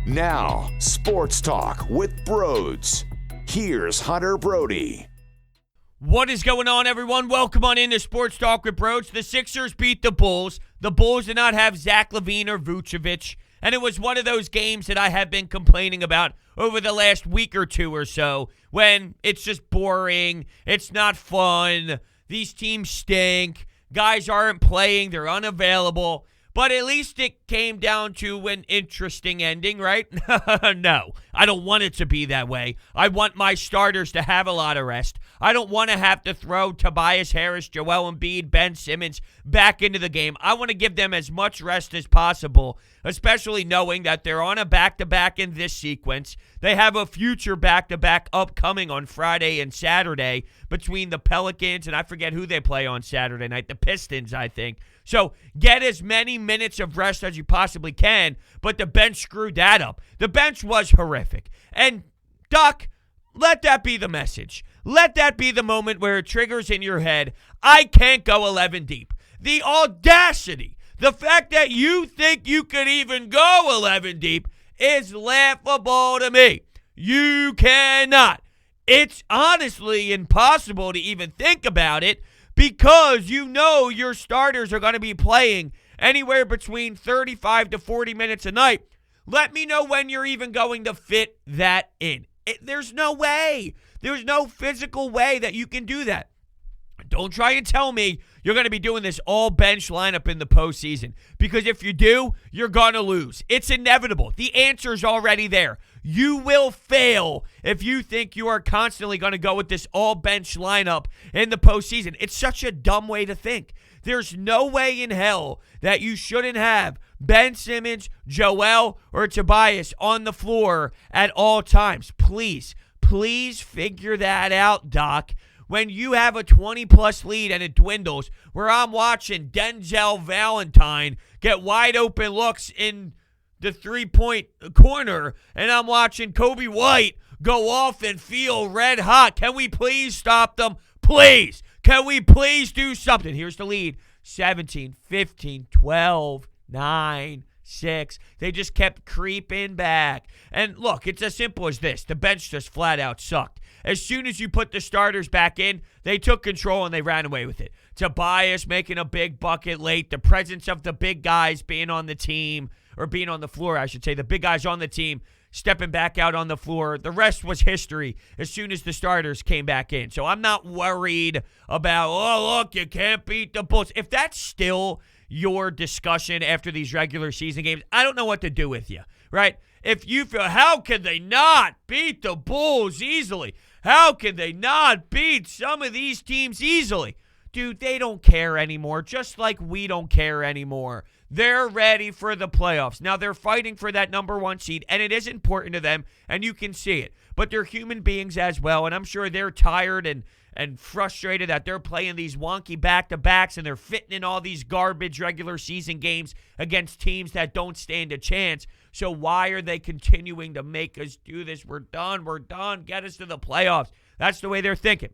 Now, Sports Talk with Brodes. Here's Hunter Brody. What is going on, everyone? Welcome on into Sports Talk with Brodes. The Sixers beat the Bulls. The Bulls did not have Zach LaVine or Vucevic, and it was one of those games that I have been complaining about over the last week or two or so when it's just boring, it's not fun, these teams stink, guys aren't playing, they're unavailable. But at least it came down to an interesting ending, right? No, I don't want it to be that way. I want my starters to have a lot of rest. I don't want to have to throw Tobias Harris, Joel Embiid, Ben Simmons back into the game. I want to give them as much rest as possible, especially knowing that they're on a back-to-back in this sequence. They have a future back-to-back upcoming on Friday and Saturday between the Pelicans, and I forget who they play on Saturday night, the Pistons, I think. So get as many minutes of rest as you possibly can, but the bench screwed that up. The bench was horrific. And, Doc, let that be the message. Let that be the moment where it triggers in your head, I can't go 11 deep. The audacity, the fact that you think you could even go 11 deep is laughable to me. You cannot. It's honestly impossible to even think about it because you know your starters are going to be playing anywhere between 35 to 40 minutes a night. Let me know when you're even going to fit that in. There's no way. There's no physical way that you can do that. Don't try and tell me you're going to be doing this all-bench lineup in the postseason, because if you do, you're going to lose. It's inevitable. The answer's already there. You will fail if you think you are constantly going to go with this all-bench lineup in the postseason. It's such a dumb way to think. There's no way in hell that you shouldn't have Ben Simmons, Joel, or Tobias on the floor at all times. Please figure that out, Doc. When you have a 20-plus lead and it dwindles, where I'm watching Denzel Valentine get wide open looks in the three-point corner, and I'm watching Kobe White go off and feel red hot. Can we please stop them? Please. Can we please do something? Here's the lead. 17, 15, 12, 9, 6. They just kept creeping back. And look, it's as simple as this. The bench just flat out sucked. As soon as you put the starters back in, they took control and they ran away with it. Tobias making a big bucket late. The presence of the big guys being on the team, or being on the floor, I should say. The big guys on the team stepping back out on the floor. The rest was history as soon as the starters came back in. So I'm not worried about, oh, look, you can't beat the Bulls. If that's still your discussion after these regular season games, I don't know what to do with you, right? If you feel, how can they not beat the Bulls easily? How can they not beat some of these teams easily? Dude, they don't care anymore, just like we don't care anymore. They're ready for the playoffs. Now, they're fighting for that number one seed, and it is important to them, and you can see it. But they're human beings as well, and I'm sure they're tired and frustrated that they're playing these wonky back-to-backs and they're fitting in all these garbage regular season games against teams that don't stand a chance. So why are they continuing to make us do this? We're done. Get us to the playoffs. That's the way they're thinking.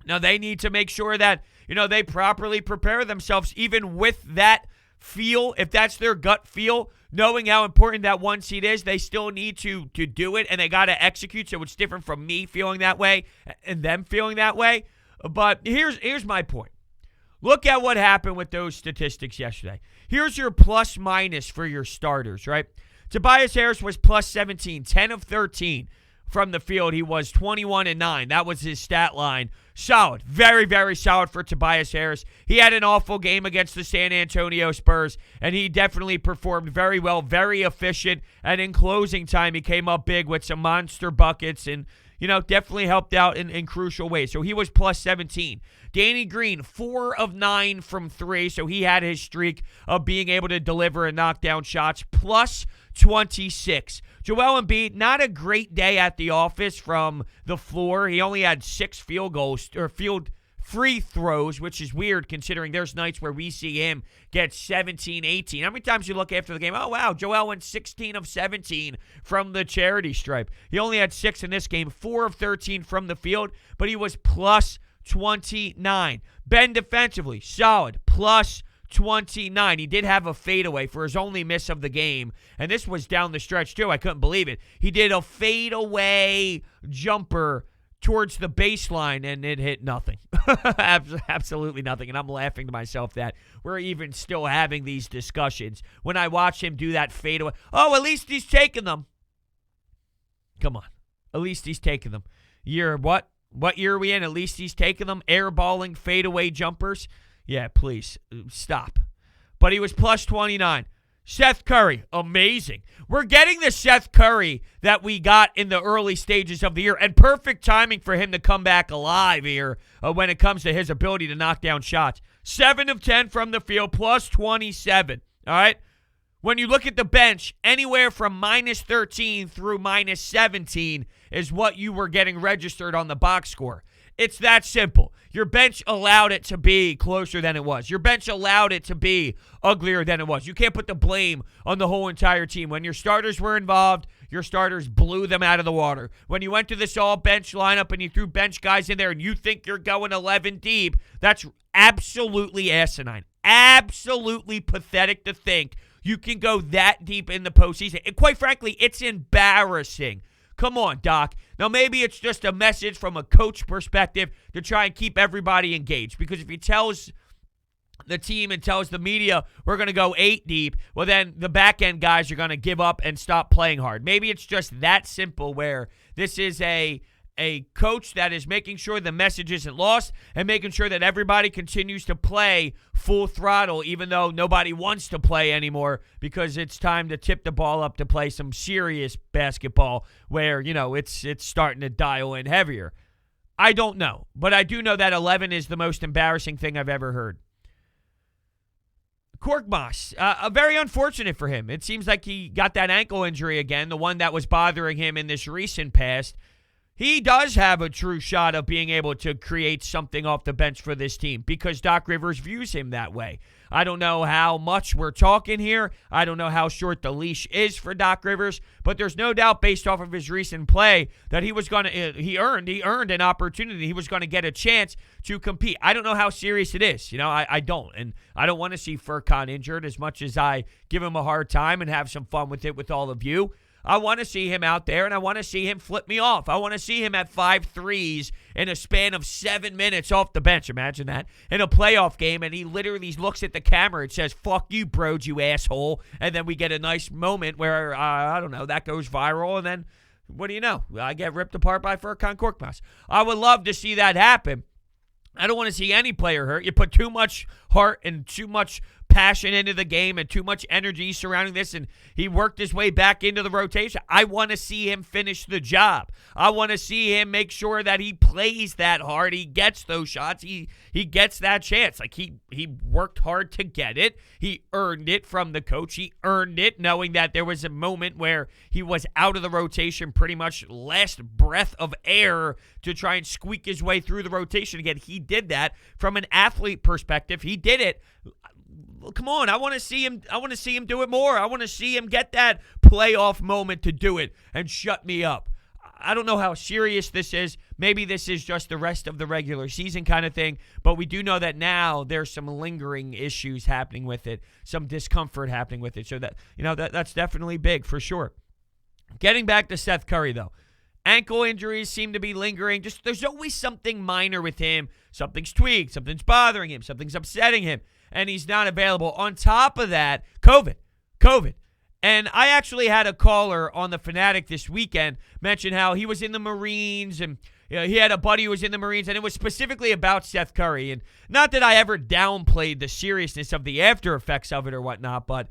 Now, they need to make sure that, they properly prepare themselves even with that feel. If that's their gut feel, knowing how important that one seed is, they still need to do it, and they got to execute. So it's different from me feeling that way and them feeling that way. But here's my point. Look at what happened with those statistics yesterday. Here's your plus minus for your starters, right? Tobias Harris was plus 17, 10 of 13 from the field. He was 21-9. That was his stat line. Solid. Very, very solid for Tobias Harris. He had an awful game against the San Antonio Spurs, and he definitely performed very well, very efficient, and in closing time, he came up big with some monster buckets and, definitely helped out in crucial ways. So he was plus 17. Danny Green, 4 of 9 from 3, so he had his streak of being able to deliver and knock down shots, plus 26. Joel Embiid, not a great day at the office from the floor. He only had 6 field goals, or field free throws, which is weird considering there's nights where we see him get 17, 18. How many times you look after the game, oh, wow, Joel went 16 of 17 from the charity stripe. He only had 6 in this game, 4 of 13 from the field, but he was plus 29. Ben defensively, solid, plus 29. He did have a fadeaway for his only miss of the game, and this was down the stretch too. I couldn't believe it. He did a fadeaway jumper towards the baseline, and it hit nothing. Absolutely nothing. And I'm laughing to myself that we're even still having these discussions when I watch him do that fadeaway. Oh, at least he's taking them. Come on. At least he's taking them. Year what? What year are we in? At least he's taking them. Airballing fadeaway jumpers. Yeah, please. Stop. But he was plus 29. Seth Curry, amazing. We're getting the Seth Curry that we got in the early stages of the year, and perfect timing for him to come back alive here when it comes to his ability to knock down shots. 7 of 10 from the field, plus 27. All right? When you look at the bench, anywhere from minus 13 through minus 17 is what you were getting registered on the box score. It's that simple. Your bench allowed it to be closer than it was. Your bench allowed it to be uglier than it was. You can't put the blame on the whole entire team. When your starters were involved, your starters blew them out of the water. When you went to this all-bench lineup and you threw bench guys in there and you think you're going 11 deep, that's absolutely asinine. Absolutely pathetic to think you can go that deep in the postseason. And quite frankly, it's embarrassing. Come on, Doc. Now, maybe it's just a message from a coach perspective to try and keep everybody engaged. Because if he tells the team and tells the media we're going to go 8 deep, well, then the back-end guys are going to give up and stop playing hard. Maybe it's just that simple where this is a coach that is making sure the message isn't lost and making sure that everybody continues to play full throttle, even though nobody wants to play anymore because it's time to tip the ball up to play some serious basketball where, it's starting to dial in heavier. I don't know, but I do know that 11 is the most embarrassing thing I've ever heard. Korkmaz, very unfortunate for him. It seems like he got that ankle injury again, the one that was bothering him in this recent past. He does have a true shot of being able to create something off the bench for this team because Doc Rivers views him that way. I don't know how much we're talking here. I don't know how short the leash is for Doc Rivers, but there's no doubt based off of his recent play that he earned an opportunity. He was going to get a chance to compete. I don't know how serious it is. I don't. And I don't want to see Furkan injured as much as I give him a hard time and have some fun with it with all of you. I want to see him out there, and I want to see him flip me off. I want to see him at 5 threes in a span of 7 minutes off the bench. Imagine that. In a playoff game, and he literally looks at the camera and says, "Fuck you, Brodes, you asshole." And then we get a nice moment where, that goes viral, and then, what do you know? I get ripped apart by Furkan Korkmaz. I would love to see that happen. I don't want to see any player hurt. You put too much heart and too much passion into the game and too much energy surrounding this, and he worked his way back into the rotation. I want to see him finish the job. I want to see him make sure that he plays that hard. He gets those shots. He gets that chance. Like, he worked hard to get it. He earned it from the coach. He earned it knowing that there was a moment where he was out of the rotation, pretty much last breath of air to try and squeak his way through the rotation again. He did that from an athlete perspective. He did it. Come on, I want to see him. I want to see him do it more. I want to see him get that playoff moment to do it and shut me up. I don't know how serious this is. Maybe this is just the rest of the regular season kind of thing, but we do know that now there's some lingering issues happening with it, some discomfort happening with it. So that's definitely big for sure. Getting back to Seth Curry though. Ankle injuries seem to be lingering. Just there's always something minor with him. Something's tweaked, something's bothering him, something's upsetting him, and he's not available. On top of that, COVID. And I actually had a caller on The Fanatic this weekend mention how he was in the Marines and he had a buddy who was in the Marines, and it was specifically about Seth Curry. And not that I ever downplayed the seriousness of the after effects of it or whatnot, but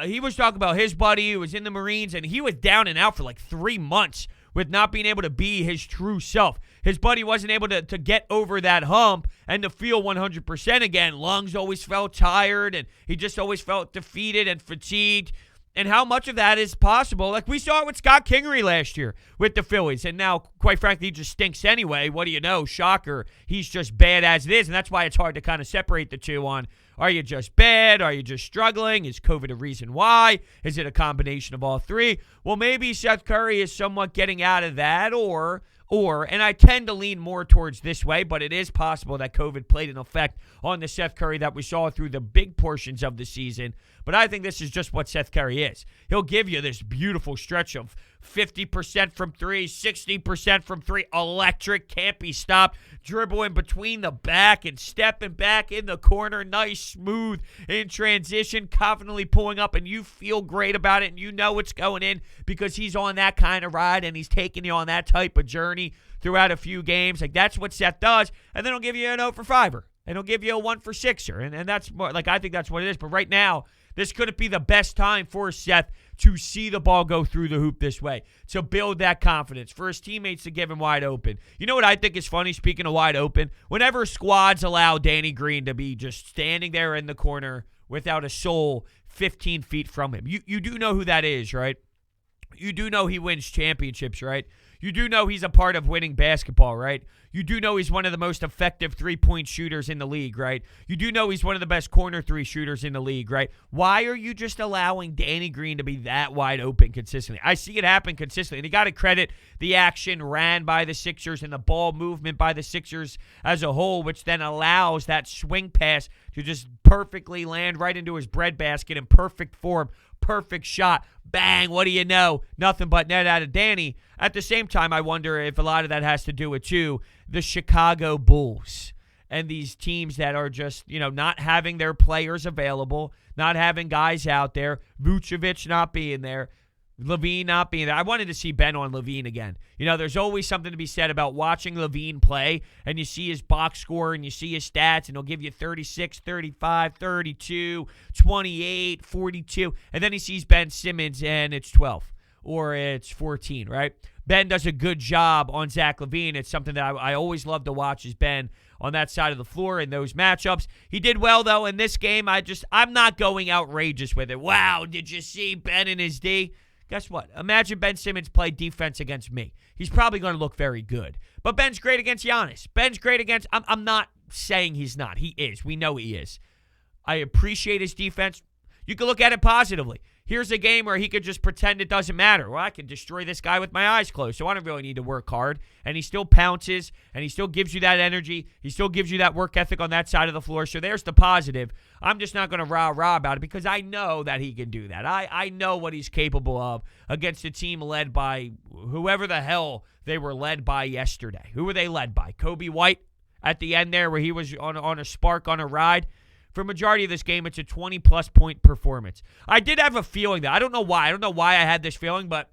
he was talking about his buddy who was in the Marines, and he was down and out for like 3 months with not being able to be his true self. His buddy wasn't able to get over that hump and to feel 100% again. Lungs always felt tired, and he just always felt defeated and fatigued. And how much of that is possible? Like we saw it with Scott Kingery last year with the Phillies. And now, quite frankly, he just stinks anyway. What do you know? Shocker. He's just bad as it is. And that's why it's hard to kind of separate the two on, are you just bad? Are you just struggling? Is COVID a reason why? Is it a combination of all three? Well, maybe Seth Curry is somewhat getting out of that, or and I tend to lean more towards this way, but it is possible that COVID played an effect on the Seth Curry that we saw through the big portions of the season. But I think this is just what Seth Curry is. He'll give you this beautiful stretch of 50% from three, 60% from three, electric, can't be stopped, dribbling between the back and stepping back in the corner, nice, smooth in transition, confidently pulling up, and you feel great about it, and you know it's going in because he's on that kind of ride, and he's taking you on that type of journey throughout a few games. Like, that's what Seth does, and then he'll give you an 0 for 5er, and he'll give you a 1 for 6er, and that's more, like, I think that's what it is. But right now, this couldn't be the best time for Seth to see the ball go through the hoop this way, to build that confidence, for his teammates to give him wide open. You know what I think is funny, speaking of wide open? Whenever squads allow Danny Green to be just standing there in the corner without a soul 15 feet from him, you do know who that is, right? You do know he wins championships, right? You do know he's a part of winning basketball, right? You do know he's one of the most effective three-point shooters in the league, right? You do know he's one of the best corner three shooters in the league, right? Why are you just allowing Danny Green to be that wide open consistently? I see it happen consistently. And you got to credit the action ran by the Sixers and the ball movement by the Sixers as a whole, which then allows that swing pass to just perfectly land right into his breadbasket in perfect form. Perfect shot. Bang. What do you know? Nothing but net out of Danny. At the same time, I wonder if a lot of that has to do with, too, the Chicago Bulls and these teams that are just, not having their players available, not having guys out there, Vucevic not being there, LaVine not being there. I wanted to see Ben on LaVine again. There's always something to be said about watching LaVine play, and you see his box score and you see his stats, and he'll give you 36, 35, 32, 28, 42, and then he sees Ben Simmons and it's 12 or it's 14, right? Ben does a good job on Zach LaVine. It's something that I always love to watch is Ben on that side of the floor in those matchups. He did well, though, in this game. I'm not going outrageous with it. Wow, did you see Ben in his D? Guess what? Imagine Ben Simmons play defense against me. He's probably going to look very good. But Ben's great against Giannis. Ben's great against... I'm not saying he's not. He is. We know he is. I appreciate his defense. You can look at it positively. Here's a game where he could just pretend it doesn't matter. Well, I can destroy this guy with my eyes closed, so I don't really need to work hard. And he still pounces, and he still gives you that energy. He still gives you that work ethic on that side of the floor. So there's the positive. I'm just not going to rah-rah about it because I know that he can do that. I know what he's capable of against a team led by whoever the hell they were led by yesterday. Who were they led by? Kobe White at the end there where he was on a spark, on a ride. For majority of this game, it's a 20-plus point performance. I did have a feeling that. I don't know why. I don't know why I had this feeling, but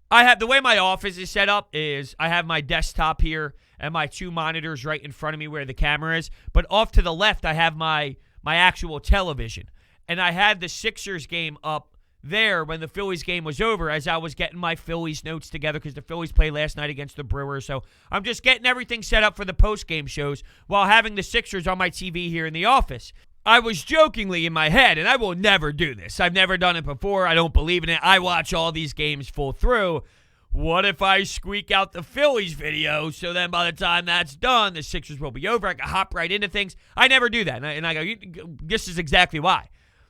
the way my office is set up is I have my desktop here and my two monitors right in front of me where the camera is. But off to the left, I have my actual television. And I had the Sixers game up there when the Phillies game was over as I was getting my Phillies notes together because the Phillies played last night against the Brewers. So I'm just getting everything set up for the post-game shows while having the Sixers on my TV here in the office. I was jokingly in my head, and I will never do this. I've never done it before. I don't believe in it. I watch all these games full through. What if I squeak out the Phillies video so then by the time that's done, the Sixers will be over? I can hop right into things. I never do that. And I go, this is exactly why.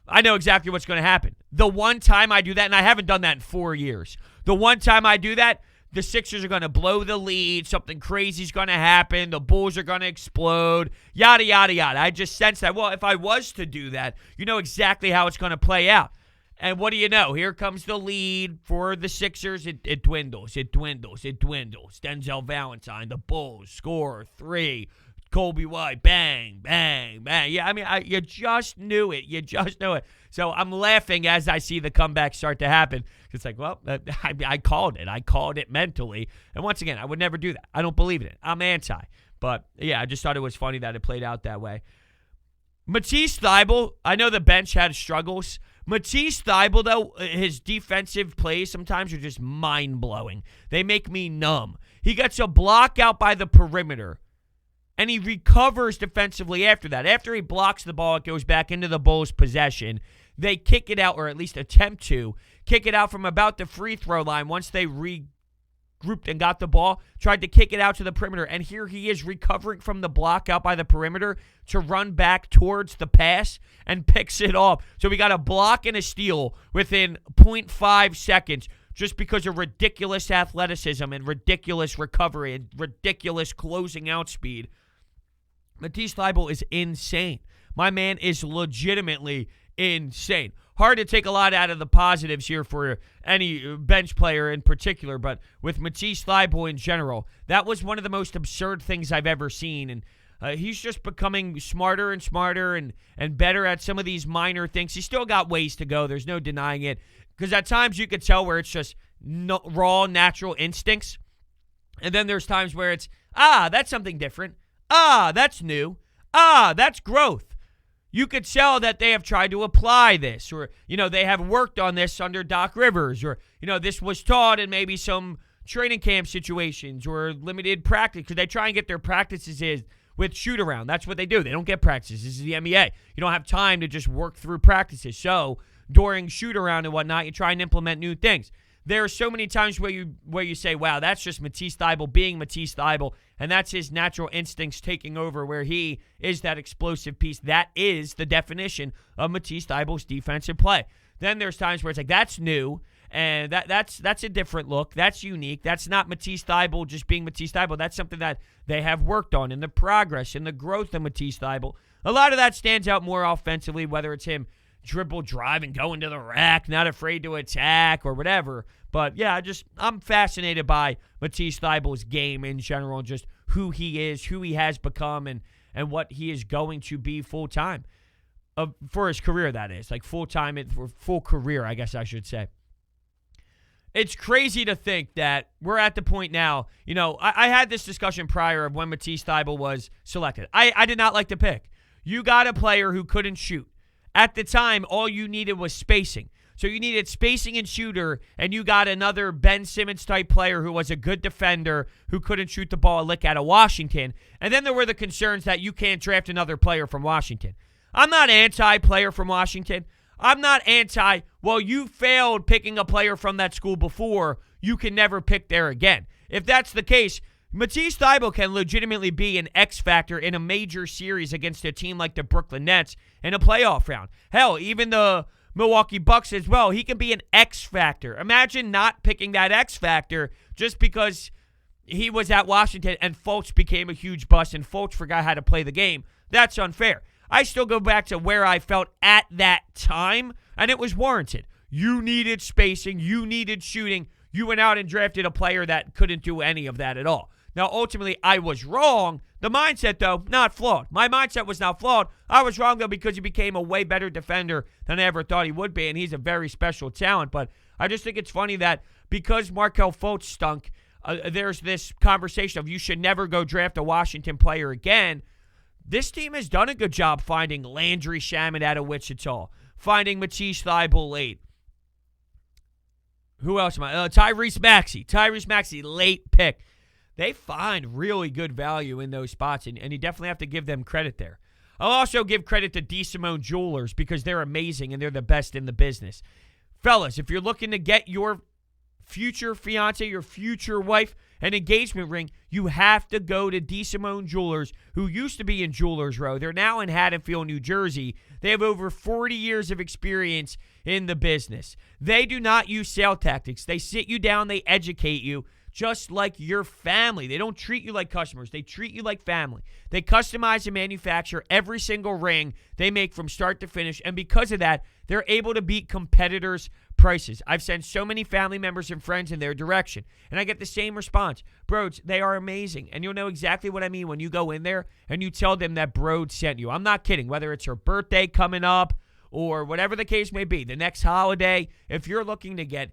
I know exactly what's going to happen. The one time I do that, and I haven't done that in 4 years, the one time I do that, the Sixers are going to blow the lead, something crazy is going to happen, the Bulls are going to explode, yada, yada, yada. I just sense that, well, if I was to do that, you know exactly how it's going to play out. And what do you know? Here comes the lead for the Sixers. It dwindles, it dwindles, it dwindles. Denzel Valentine, the Bulls score 3. Kobe White, bang, bang, bang. Yeah, I mean, you just knew it. You just knew it. So I'm laughing as I see the comeback start to happen. It's like, well, I called it. I called it mentally. And once again, I would never do that. I don't believe in it. I'm anti. But, yeah, I just thought it was funny that it played out that way. Matisse Thybulle, I know the bench had struggles. Matisse Thybulle, though, his defensive plays sometimes are just mind-blowing. They make me numb. He gets a block out by the perimeter. And he recovers defensively after that. After he blocks the ball, it goes back into the Bulls' possession. They kick it out, or at least attempt to kick it out from about the free throw line once they regrouped and got the ball, tried to kick it out to the perimeter. And here he is recovering from the block out by the perimeter to run back towards the pass and picks it off. So we got a block and a steal within 0.5 seconds. just because of ridiculous athleticism and ridiculous recovery and ridiculous closing out speed. Matisse Thybulle is insane. My man is legitimately insane. Hard to take a lot out of the positives here for any bench player in particular, but with Matisse Thybulle in general, that was one of the most absurd things I've ever seen, and he's just becoming smarter and smarter and better at some of these minor things. He's still got ways to go. There's no denying it, because at times you could tell where it's just raw, natural instincts, and then there's times where it's, that's something different. That's new. That's growth. You could tell that they have tried to apply this, or, they have worked on this under Doc Rivers, or, this was taught in maybe some training camp situations or limited practice, because they try and get their practices in with shoot around. That's what they do. They don't get practices. This is the NBA. You don't have time to just work through practices. So during shoot around and whatnot, you try and implement new things. There are so many times where you say, wow, that's just Matisse Thybulle being Matisse Thybulle, and that's his natural instincts taking over, where he is that explosive piece. That is the definition of Matisse Thybulle's defensive play. Then there's times where it's like, that's new, and that's a different look. That's unique. That's not Matisse Thybulle just being Matisse Thybulle. That's something that they have worked on in the progress and the growth of Matisse Thybulle. A lot of that stands out more offensively, whether it's him dribble, drive, and go into the rack, not afraid to attack or whatever. But, yeah, I'm fascinated by Matisse Thybulle's game in general, just who he is, who he has become, and what he is going to be full-time. For his career, that is. Like full-time, for full career, I guess I should say. It's crazy to think that we're at the point now. I had this discussion prior of when Matisse Thybulle was selected. I did not like the pick. You got a player who couldn't shoot. At the time, all you needed was spacing. So you needed spacing and shooter, and you got another Ben Simmons-type player who was a good defender who couldn't shoot the ball a lick out of Washington. And then there were the concerns that you can't draft another player from Washington. I'm not anti-player from Washington. I'm not anti, well, you failed picking a player from that school before, you can never pick there again. If that's the case, Matisse Thybulle can legitimately be an X factor in a major series against a team like the Brooklyn Nets in a playoff round. Hell, even the Milwaukee Bucks as well. He can be an X factor. Imagine not picking that X factor just because he was at Washington and Fultz became a huge bust and Fultz forgot how to play the game. That's unfair. I still go back to where I felt at that time, and it was warranted. You needed spacing. You needed shooting. You went out and drafted a player that couldn't do any of that at all. Now, ultimately, I was wrong. The mindset, though, not flawed. My mindset was not flawed. I was wrong, though, because he became a way better defender than I ever thought he would be, and he's a very special talent. But I just think it's funny that because Markelle Fultz stunk, there's this conversation of you should never go draft a Washington player again. This team has done a good job finding Landry Shamet out of Wichita, finding Matisse Thybulle late. Who else am I? Tyrese Maxey, late pick. They find really good value in those spots, and you definitely have to give them credit there. I'll also give credit to DeSimone Jewelers because they're amazing and they're the best in the business. Fellas, if you're looking to get your future fiance, your future wife, an engagement ring, you have to go to DeSimone Jewelers, who used to be in Jewelers Row. They're now in Haddonfield, New Jersey. They have over 40 years of experience in the business. They do not use sale tactics. They sit you down, they educate you, just like your family. They don't treat you like customers. They treat you like family. They customize and manufacture every single ring they make from start to finish, and because of that, they're able to beat competitors' prices. I've sent so many family members and friends in their direction, and I get the same response. Brodes, they are amazing, and you'll know exactly what I mean when you go in there and you tell them that Brodes sent you. I'm not kidding. Whether it's her birthday coming up or whatever the case may be, the next holiday, if you're looking to get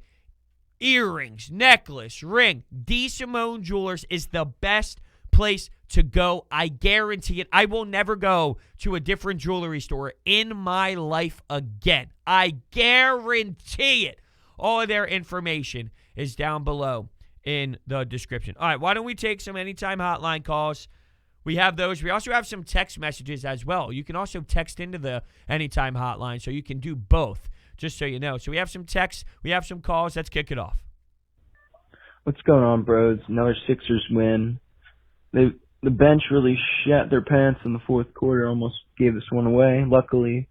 earrings, necklace, ring, DeSimone Jewelers is the best place to go. I guarantee it. I will never go to a different jewelry store in my life again. I guarantee it. All of their information is down below in the description. All right, why don't we take some Anytime Hotline calls? We have those. We also have some text messages as well. You can also text into the Anytime Hotline, so you can do both, just so you know. So we have some texts. We have some calls. Let's kick it off. What's going on, Brodes? Another Sixers win. The bench really shat their pants in the fourth quarter, almost gave this one away. Luckily,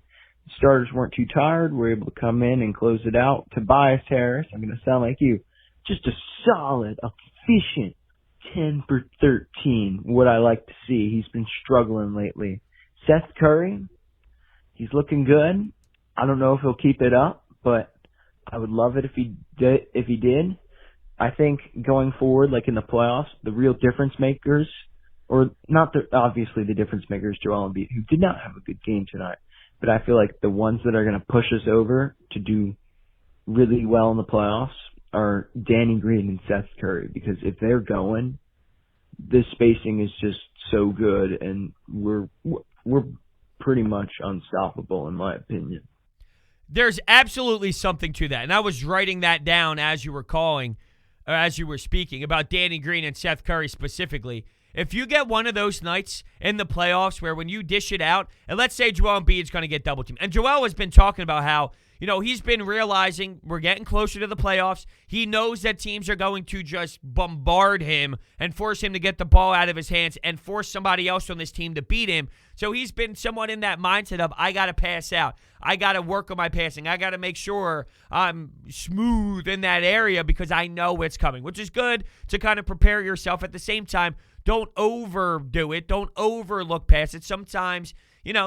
Starters weren't too tired. Were able to come in and close it out. Tobias Harris, I'm going to sound like you. Just a solid, efficient 10 for 13. What I like to see. He's been struggling lately. Seth Curry, he's looking good. I don't know if he'll keep it up, but I would love it if he did. I think going forward, like in the playoffs, the real difference makers, or not obviously the difference makers, Joel Embiid, who did not have a good game tonight, but I feel like the ones that are going to push us over to do really well in the playoffs are Danny Green and Seth Curry, because if they're going, this spacing is just so good, and we're pretty much unstoppable in my opinion. There's absolutely something to that, and I was writing that down as you were speaking about Danny Green and Seth Curry specifically. If you get one of those nights in the playoffs where when you dish it out, and let's say Joel Embiid is going to get double teamed, and Joel has been talking about how, he's been realizing we're getting closer to the playoffs. He knows that teams are going to just bombard him and force him to get the ball out of his hands and force somebody else on this team to beat him. So he's been somewhat in that mindset of, I got to pass out. I got to work on my passing. I got to make sure I'm smooth in that area because I know it's coming, which is good to kind of prepare yourself. At the same time, don't overdo it. Don't overlook past it. Sometimes,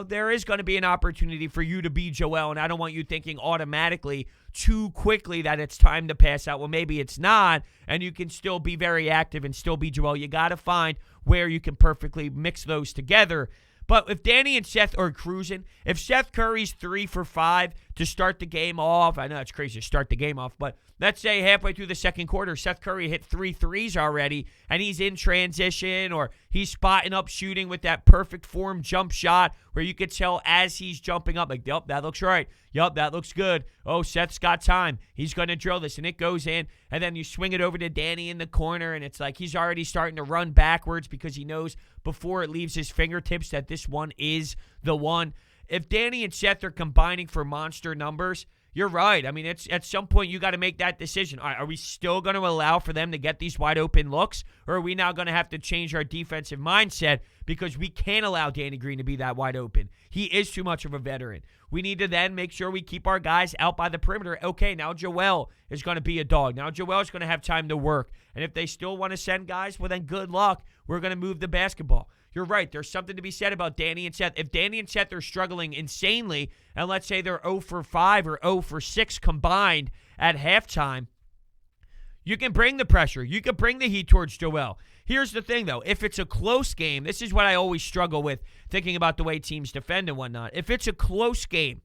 there is going to be an opportunity for you to be Joel, and I don't want you thinking automatically too quickly that it's time to pass out. Well, maybe it's not, and you can still be very active and still be Joel. You got to find where you can perfectly mix those together. But if Danny and Seth are cruising, if Seth Curry's 3 for 5 to start the game off, I know it's crazy to start the game off, but let's say halfway through the second quarter, Seth Curry hit 3 threes already, and he's in transition, or he's spotting up shooting with that perfect form jump shot where you could tell as he's jumping up, like, yep, that looks right. Yep, that looks good. Oh, Seth's got time. He's going to drill this, and it goes in, and then you swing it over to Danny in the corner, and it's like he's already starting to run backwards because he knows before it leaves his fingertips that this one is the one. If Danny and Seth are combining for monster numbers, you're right. I mean, it's at some point you got to make that decision. All right, are we still going to allow for them to get these wide open looks, or are we now going to have to change our defensive mindset because we can't allow Danny Green to be that wide open? He is too much of a veteran. We need to then make sure we keep our guys out by the perimeter. Okay, now Joel is going to be a dog. Now Joel is going to have time to work. And if they still want to send guys, well, then good luck. We're going to move the basketball. You're right. There's something to be said about Danny and Seth. If Danny and Seth are struggling insanely, and let's say they're 0 for 5 or 0 for 6 combined at halftime, you can bring the pressure. You can bring the heat towards Joel. Here's the thing, though. If it's a close game, this is what I always struggle with thinking about the way teams defend and whatnot. If it's a close game,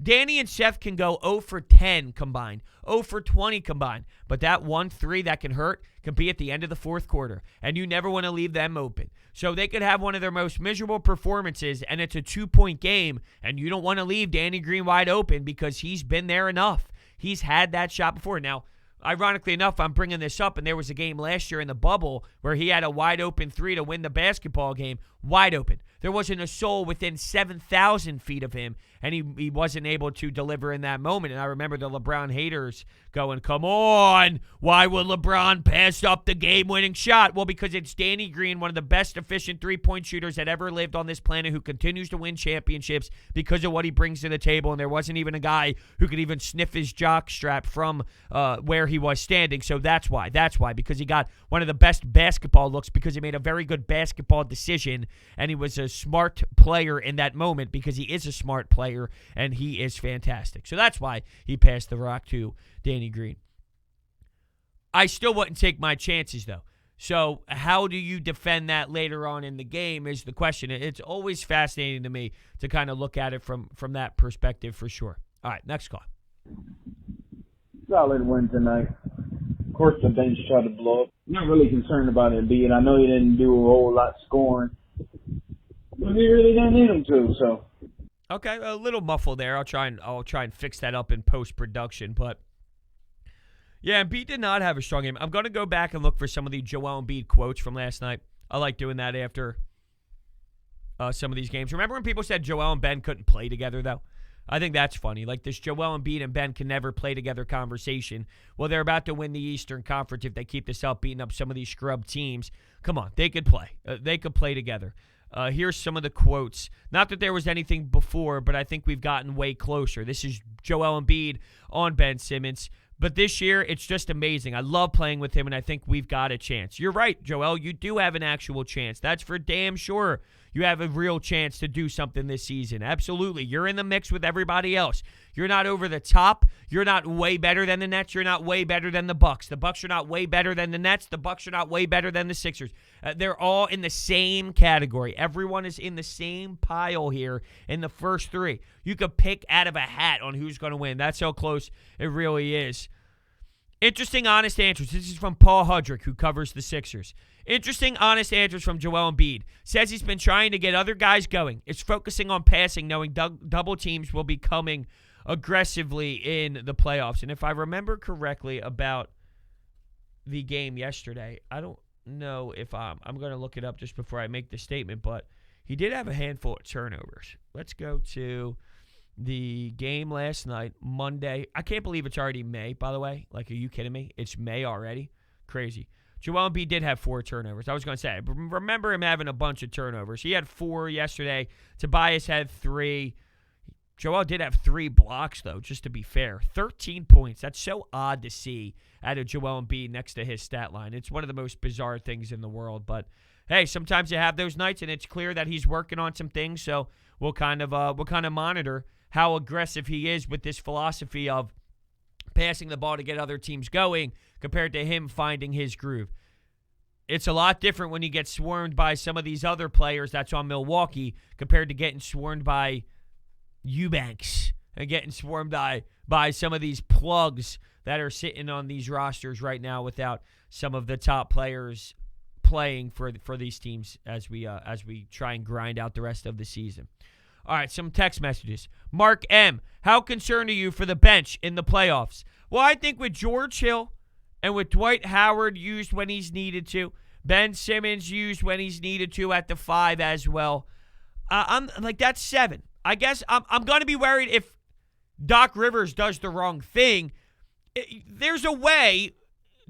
Danny and Seth can go 0 for 10 combined, 0 for 20 combined, but that 1-3 that can hurt can be at the end of the fourth quarter, and you never want to leave them open. So they could have one of their most miserable performances, and it's a 2-point game, and you don't want to leave Danny Green wide open because he's been there enough. He's had that shot before. Now, ironically enough, I'm bringing this up, and there was a game last year in the bubble where he had a wide-open 3 to win the basketball game, wide open. There wasn't a soul within 7,000 feet of him, and he wasn't able to deliver in that moment. And I remember the LeBron haters going, come on, why would LeBron pass up the game-winning shot? Well, because it's Danny Green, one of the best efficient three-point shooters that ever lived on this planet, who continues to win championships because of what he brings to the table, and there wasn't even a guy who could even sniff his jock strap from where he was standing. So that's why, because he got one of the best basketball looks, because he made a very good basketball decision, and he was a smart player in that moment because he is a smart player, and he is fantastic. So that's why he passed the rock to Danny Green. I still wouldn't take my chances, though. So how do you defend that later on in the game is the question. It's always fascinating to me to kind of look at it from that perspective for sure. All right, next call. Solid win tonight. Of course, the bench tried to blow up. Not really concerned about Embiid. I know he didn't do a whole lot scoring, but he really didn't need him to. So okay, a little muffled there. I'll try and fix that up in post-production. But yeah, Embiid did not have a strong game. I'm going to go back and look for some of the Joel Embiid quotes from last night. I like doing that after some of these games. Remember when people said Joel and Ben couldn't play together, though? I think that's funny. Like this Joel Embiid and Ben can never play together conversation. Well, they're about to win the Eastern Conference if they keep this up, beating up some of these scrub teams. Come on, they could play. They could play together. Here's some of the quotes. Not that there was anything before, but I think we've gotten way closer. This is Joel Embiid on Ben Simmons. But this year, it's just amazing. I love playing with him, and I think we've got a chance. You're right, Joel. You do have an actual chance. That's for damn sure. You have a real chance to do something this season. Absolutely. You're in the mix with everybody else. You're not over the top. You're not way better than the Nets. You're not way better than the Bucks. The Bucks are not way better than the Nets. The Bucks are not way better than the Sixers. They're all in the same category. Everyone is in the same pile here in the first three. You could pick out of a hat on who's going to win. That's how close it really is. Interesting, honest answers. This is from Paul Hudrick, who covers the Sixers. Interesting, honest answers from Joel Embiid. Says he's been trying to get other guys going. It's focusing on passing, knowing double teams will be coming aggressively in the playoffs. And if I remember correctly about the game yesterday, I don't know if I'm going to look it up just before I make the statement, but he did have a handful of turnovers. Let's go to the game last night, Monday. I can't believe it's already May, by the way. Like, are you kidding me? It's May already? Crazy. Joel Embiid did have 4 turnovers. I was going to say, remember him having a bunch of turnovers. He had 4 yesterday. Tobias had 3. Joel did have 3 blocks, though, just to be fair. 13 points. That's so odd to see out of Joel Embiid next to his stat line. It's one of the most bizarre things in the world. But, hey, sometimes you have those nights, and it's clear that he's working on some things. So we'll kind of monitor how aggressive he is with this philosophy of passing the ball to get other teams going compared to him finding his groove. It's a lot different when you get swarmed by some of these other players that's on Milwaukee compared to getting swarmed by Eubanks and getting swarmed by some of these plugs that are sitting on these rosters right now without some of the top players playing for these teams as we try and grind out the rest of the season. All right, some text messages. Mark M., how concerned are you for the bench in the playoffs? Well, I think with George Hill and with Dwight Howard used when he's needed to, Ben Simmons used when he's needed to at the 5 as well, I'm like, that's 7. I guess I'm going to be worried if Doc Rivers does the wrong thing. There's a way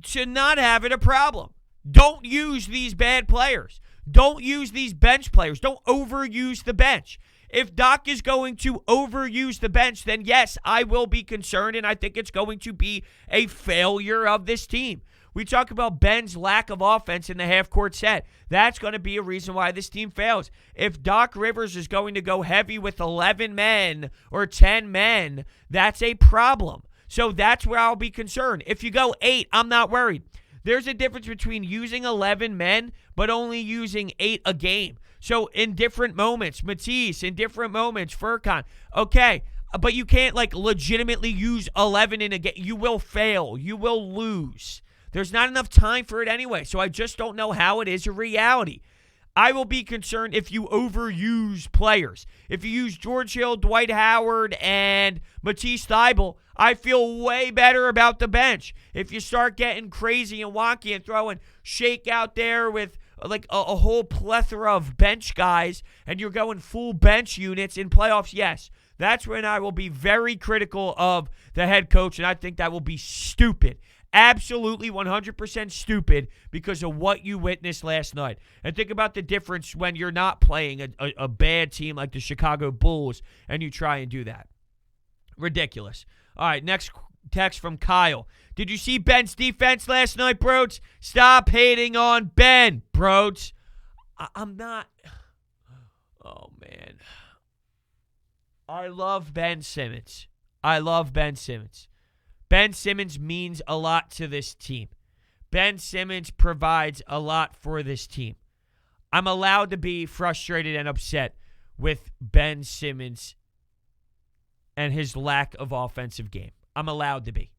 to not have it a problem. Don't use these bad players. Don't use these bench players. Don't overuse the bench. If Doc is going to overuse the bench, then yes, I will be concerned, and I think it's going to be a failure of this team. We talk about Ben's lack of offense in the half-court set. That's going to be a reason why this team fails. If Doc Rivers is going to go heavy with 11 men or 10 men, that's a problem. So that's where I'll be concerned. If you go 8, I'm not worried. There's a difference between using 11 men but only using 8 a game. So in different moments, Matisse, in different moments, Furkan, okay, but you can't legitimately use 11 in a game. You will fail. You will lose. There's not enough time for it anyway, so I just don't know how it is a reality. I will be concerned if you overuse players. If you use George Hill, Dwight Howard, and Matisse Thybulle, I feel way better about the bench. If you start getting crazy and wonky and throwing Shake out there with a whole plethora of bench guys and you're going full bench units in playoffs, yes, that's when I will be very critical of the head coach, and I think that will be stupid. Absolutely 100% stupid because of what you witnessed last night. And think about the difference when you're not playing a bad team like the Chicago Bulls and you try and do that. Ridiculous. All right, next text from Kyle. Did you see Ben's defense last night, Brodes? Stop hating on Ben, Brodes. I'm not. Oh, man. I love Ben Simmons. Ben Simmons means a lot to this team. Ben Simmons provides a lot for this team. I'm allowed to be frustrated and upset with Ben Simmons and his lack of offensive game. I'm allowed to be.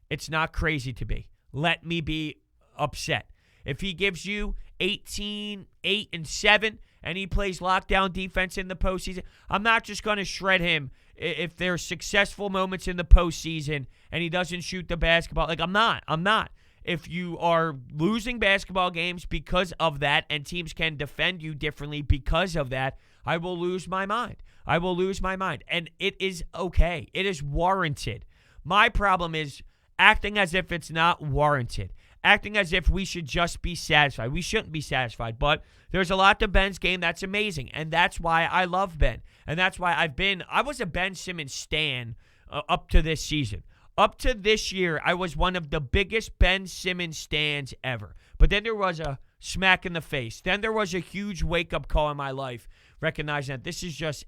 It's not crazy to be. Let me be upset. If he gives you 18, 8, and 7, and he plays lockdown defense in the postseason, I'm not just going to shred him if there's successful moments in the postseason and he doesn't shoot the basketball. I'm not. If you are losing basketball games because of that and teams can defend you differently because of that, I will lose my mind. And it is okay. It is warranted. My problem is acting as if it's not warranted. acting as if we should just be satisfied. We shouldn't be satisfied, but there's a lot to Ben's game that's amazing, and that's why I love Ben. And that's why I was a Ben Simmons stan up to this season. Up to this year, I was one of the biggest Ben Simmons stans ever. But then there was a smack in the face. Then there was a huge wake-up call in my life, recognizing that this is just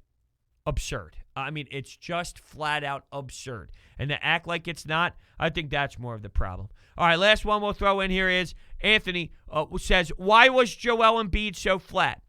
absurd. I mean, it's just flat-out absurd. And to act like it's not, I think that's more of the problem. All right, last one we'll throw in here is Anthony says, why was Joel Embiid so flat?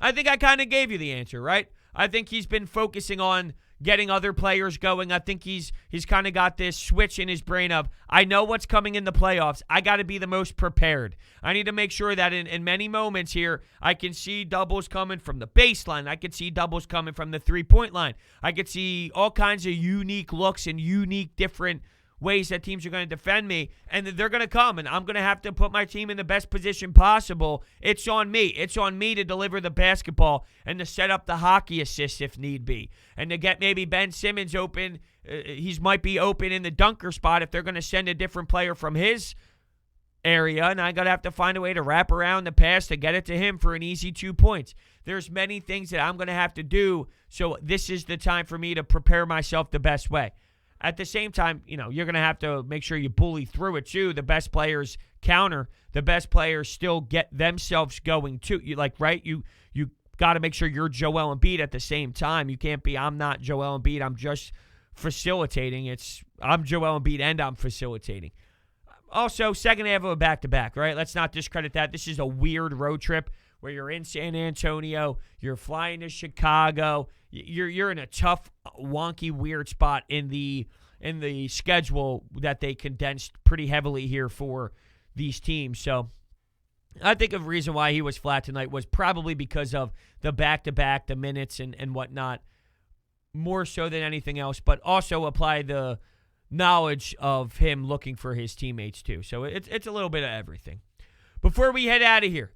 I think I kind of gave you the answer, right? I think he's been focusing on getting other players going. I think he's kind of got this switch in his brain of, I know what's coming in the playoffs. I got to be the most prepared. I need to make sure that in many moments here, I can see doubles coming from the baseline. I can see doubles coming from the three-point line. I could see all kinds of unique looks and unique different ways that teams are going to defend me, and they're going to come, and I'm going to have to put my team in the best position possible. It's on me. It's on me to deliver the basketball and to set up the hockey assists if need be, and to get maybe Ben Simmons open. He might be open in the dunker spot if they're going to send a different player from his area, and I got to have to find a way to wrap around the pass to get it to him for an easy 2 points. There's many things that I'm going to have to do, so this is the time for me to prepare myself the best way. At the same time, you're going to have to make sure you bully through it, too. The best players counter. The best players still get themselves going, too. You got to make sure you're Joel Embiid at the same time. You can't be, I'm not Joel Embiid. I'm just facilitating. I'm Joel Embiid and I'm facilitating. Also, second half of a back-to-back, right? Let's not discredit that. This is a weird road trip where you're in San Antonio, you're flying to Chicago, you're in a tough, wonky, weird spot in the schedule that they condensed pretty heavily here for these teams. So I think a reason why he was flat tonight was probably because of the back-to-back, the minutes and whatnot, more so than anything else, but also apply the knowledge of him looking for his teammates too. So it's a little bit of everything. Before we head out of here,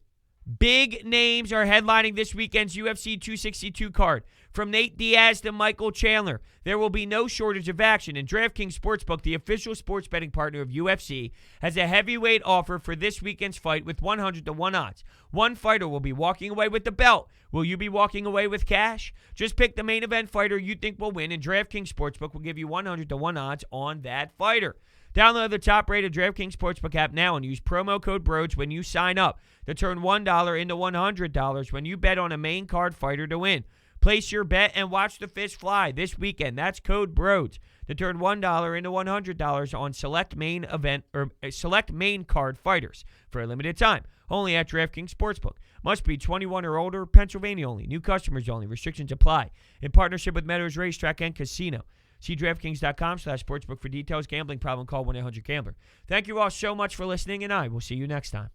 big names are headlining this weekend's UFC 262 card. From Nate Diaz to Michael Chandler, there will be no shortage of action, and DraftKings Sportsbook, the official sports betting partner of UFC, has a heavyweight offer for this weekend's fight with 100-1 odds. One fighter will be walking away with the belt. Will you be walking away with cash? Just pick the main event fighter you think will win, and DraftKings Sportsbook will give you 100-1 odds on that fighter. Download the top-rated DraftKings Sportsbook app now and use promo code Brodes when you sign up to turn $1 into $100 when you bet on a main card fighter to win. Place your bet and watch the fish fly this weekend. That's code Brodes to turn $1 into $100 on select main card fighters for a limited time. Only at DraftKings Sportsbook. Must be 21 or older. Pennsylvania only. New customers only. Restrictions apply. In partnership with Meadows Racetrack and Casino. See DraftKings.com/sportsbook for details. Gambling problem, call 1-800-GAMBLER. Thank you all so much for listening, and I will see you next time.